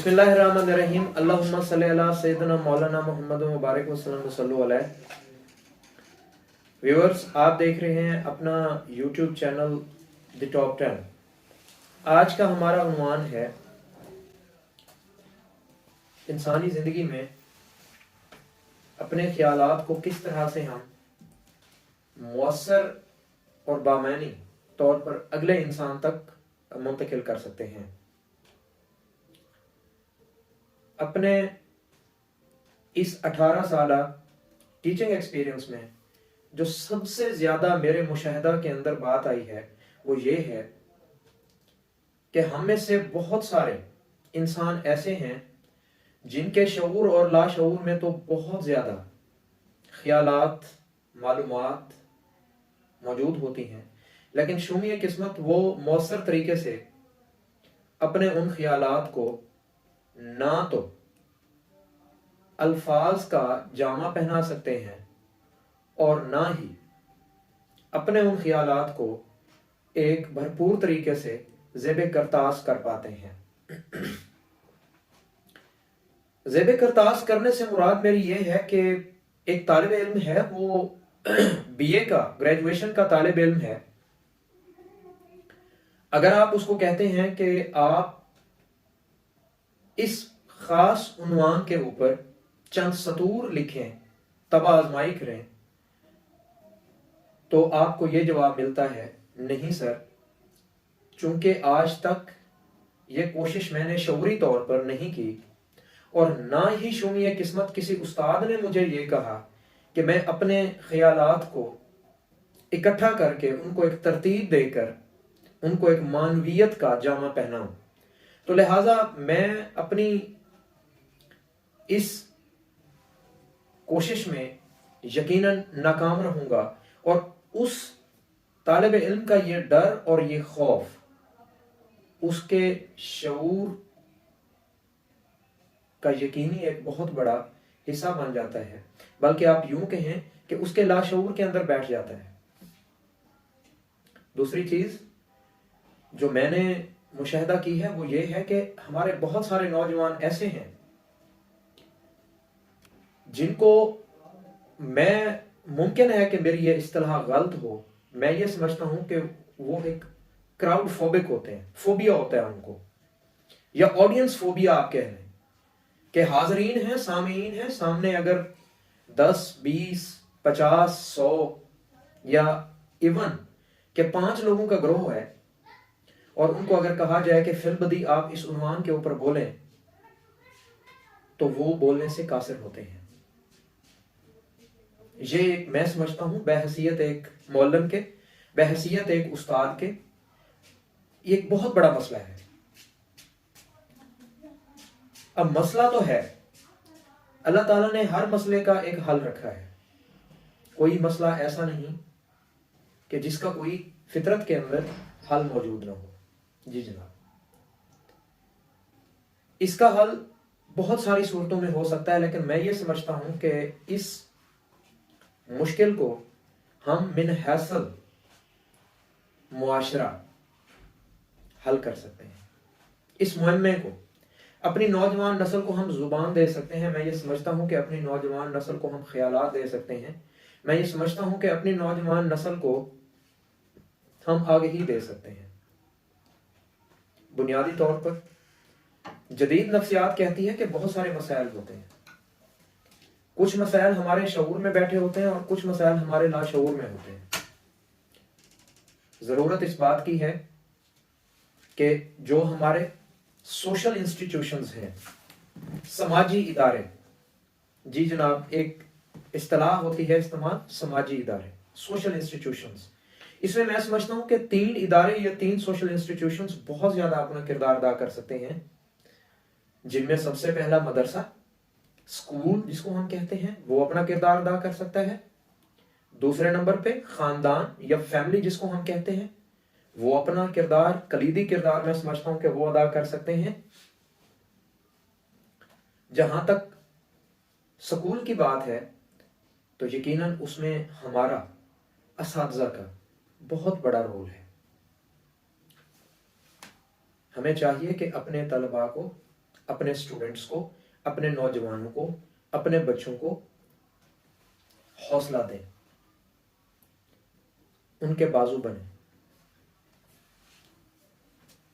बिस्मिल्लाहिर्रहमानिर्रहीम। अल्लाहुम्मा सल्ली अला सय्यिदना मौलाना मुहम्मद व बारिक वसल्लम सल्लु अलैहि। व्यूअर्स, आप देख रहे हैं अपना यूट्यूब चैनल द टॉप 10। आज का हमारा उन्वान है इंसानी ज़िंदगी में अपने ख्यालात को किस तरह से हम मौसर और बामानी तौर पर अगले इंसान तक मुंतकिल कर सकते हैं। अपने इस 18 साला टीचिंग एक्सपीरियंस में जो सबसे ज़्यादा मेरे मुशाहिदा के अंदर बात आई है वो ये है कि हम में से बहुत सारे इंसान ऐसे हैं जिनके शऊर और लाशऊर में तो बहुत ज़्यादा ख्यालात, मालूमात मौजूद होती हैं, लेकिन शुमिय किस्मत वो मौसर तरीके से अपने उन ख्यालात को ना तो अल्फाज का जामा पहना सकते हैं और ना ही अपने उन ख्यालात को एक भरपूर तरीके से ज़ेब करतास कर पाते हैं। ज़ेब करतास करने से मुराद मेरी ये है कि एक तालिब इल्म है, वो बीए का ग्रेजुएशन का तालिब इल्म है। अगर आप उसको कहते हैं कि आप इस खास उन्वान के ऊपर चंद सतूर लिखें तब आजमाई करें, तो आपको ये जवाब मिलता है, नहीं सर, चूंकि आज तक ये कोशिश मैंने शऊरी तौर पर नहीं की और ना ही शुमिय किस्मत किसी उस्ताद ने मुझे ये कहा कि मैं अपने ख्यालात को इकट्ठा करके उनको एक तरतीब देकर उनको एक मानवियत का जामा पहनाऊं। तो लिहाजा मैं अपनी इस कोशिश में यकीनन नाकाम रहूंगा और उस तालिब इल्म का ये डर और ये खौफ उसके शऊर का यकीनी एक बहुत बड़ा हिस्सा बन जाता है, बल्कि आप यूं कहें कि उसके लाशऊर के अंदर बैठ जाता है। दूसरी चीज जो मैंने मुशाहिदा की है वो ये है कि हमारे बहुत सारे नौजवान ऐसे हैं जिनको मैं, मुमकिन है कि मेरी ये इस्तिलाह गलत हो, मैं ये समझता हूं कि वो एक क्राउड फोबिक होते हैं, फोबिया होता है उनको, या ऑडियंस फोबिया आप कह लें कि हाजरीन हैं, सामीन हैं, सामने अगर 10, 20, 50, 100 या इवन के 5 लोगों का ग्रोह है और उनको अगर कहा जाए कि फिलबदी आप इस उन्वान के ऊपर बोलें, तो वो बोलने से कासिर होते हैं। ये मैं समझता हूं बहसीयत एक मौलम के, बहसीयत एक उस्ताद के, ये एक बहुत बड़ा मसला है। अब मसला तो है, अल्लाह ताला ने हर मसले का एक हल रखा है। कोई मसला ऐसा नहीं कि जिसका कोई फितरत के अंदर हल मौजूद ना हो। जी जनाब, इसका हल बहुत सारी सूरतों में हो सकता है, लेकिन मैं ये समझता हूं कि इस मुश्किल को हम मिन हैसल मुआशरा हल कर सकते हैं। इस मुहिम्मे को अपनी नौजवान नस्ल को हम जुबान दे सकते हैं। मैं ये समझता हूं कि अपनी नौजवान नस्ल को हम ख्यालात दे सकते हैं। मैं ये समझता हूं कि अपनी नौजवान नस्ल को हम आगे ही दे सकते हैं। बुनियादी तौर पर जदीद नफ्सियात कहती है कि बहुत सारे मसाइल होते हैं। कुछ मसाइल हमारे शऊर में बैठे होते हैं और कुछ मसाइल हमारे लाशऊर में होते हैं। जरूरत इस बात की है कि जो हमारे सोशल इंस्टीट्यूशंस हैं, समाजी इदारे, जी जनाब, एक इस्तिलाह होती है इस्तेमाल, समाजी इदारे, सोशल इंस्टीट्यूशंस। इसमें मैं समझता हूं कि 3 इदारे या 3 सोशल इंस्टीट्यूशंस बहुत ज्यादा अपना किरदार अदा कर सकते हैं, जिनमें सबसे पहला मदरसा, स्कूल जिसको हम कहते हैं, वो अपना किरदार अदा कर सकता है। दूसरे नंबर पे खानदान या फैमिली जिसको हम कहते हैं, वो अपना किरदार, कलीदी किरदार मैं समझता हूं कि वो अदा कर सकते हैं। जहां तक स्कूल की बात है तो यकीनन उसमें हमारा असातिज़ा का बहुत बड़ा रोल है। हमें चाहिए कि अपने तलबा को अपने स्टूडेंट्स को, अपने नौजवानों को, अपने बच्चों को हौसला दें, उनके बाजू बने,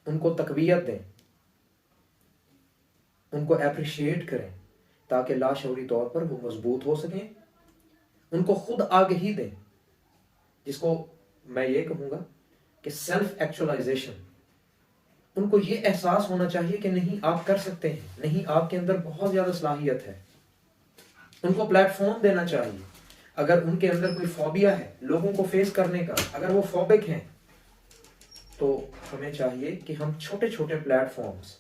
उनको तकवीयत दें, उनको अप्रिशिएट करें ताकि लाशऊरी तौर पर वो मजबूत हो सकें, उनको खुद आगही दें, जिसको मैं ये कहूँगा कि सेल्फ एक्चुअलाइजेशन। उनको ये एहसास होना चाहिए कि नहीं आप कर सकते हैं, नहीं आपके अंदर बहुत ज़्यादा सलाहियत है। उनको प्लेटफॉर्म देना चाहिए। अगर उनके अंदर कोई फोबिया है लोगों को फेस करने का, अगर वो फोबिक हैं, तो हमें चाहिए कि हम छोटे छोटे प्लेटफॉर्म्स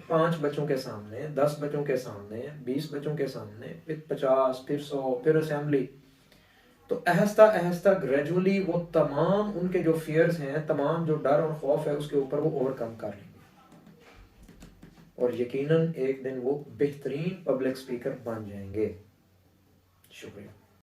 5 बच्चों के सामने, 10 बच्चों के सामने, 20 बच्चों के सामने, फिर 50, फिर 100, फिर असेंबली, तो आहिस्ता आहिस्ता ग्रेजुअली वो तमाम उनके जो फियर्स हैं, तमाम जो डर और खौफ है, उसके ऊपर वो ओवरकम कर लेंगे और यकीनन एक दिन वो बेहतरीन पब्लिक स्पीकर बन जाएंगे। शुक्रिया।